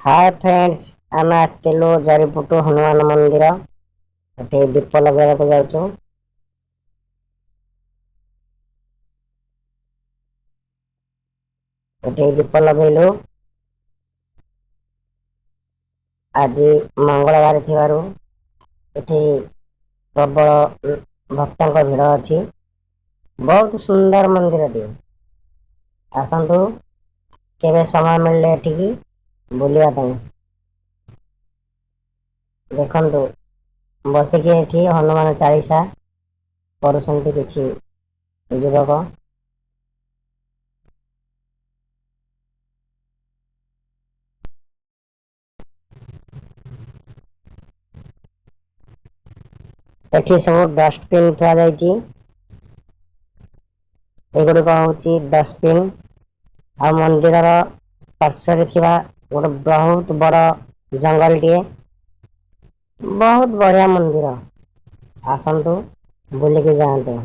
Hi friends, आम आसलु जरीपुटू हनुमान मंदिर। ये दीप लगे जाऊँ। ये दीप लगेलु आज मंगलवार थिबारु एठी प्रबल भक्तों भिड़ अच्छी। बहुत सुंदर मंदिर टी आसतु केवे समय मिलले एठिकी बुलिया ପାଇଁ। देखंतु बसिकी एठी हनुमान चालीसा पढुछंती किछि युवक। एठी सब डस्टबिन थुआ जायछि। एगुड़िक हूँ डस्टबिन आ मंदिर पार्श्व गोटे बहुत बड़ जंगल टे। बहुत बढ़िया मंदिर, आसतु बुलिकी जातु।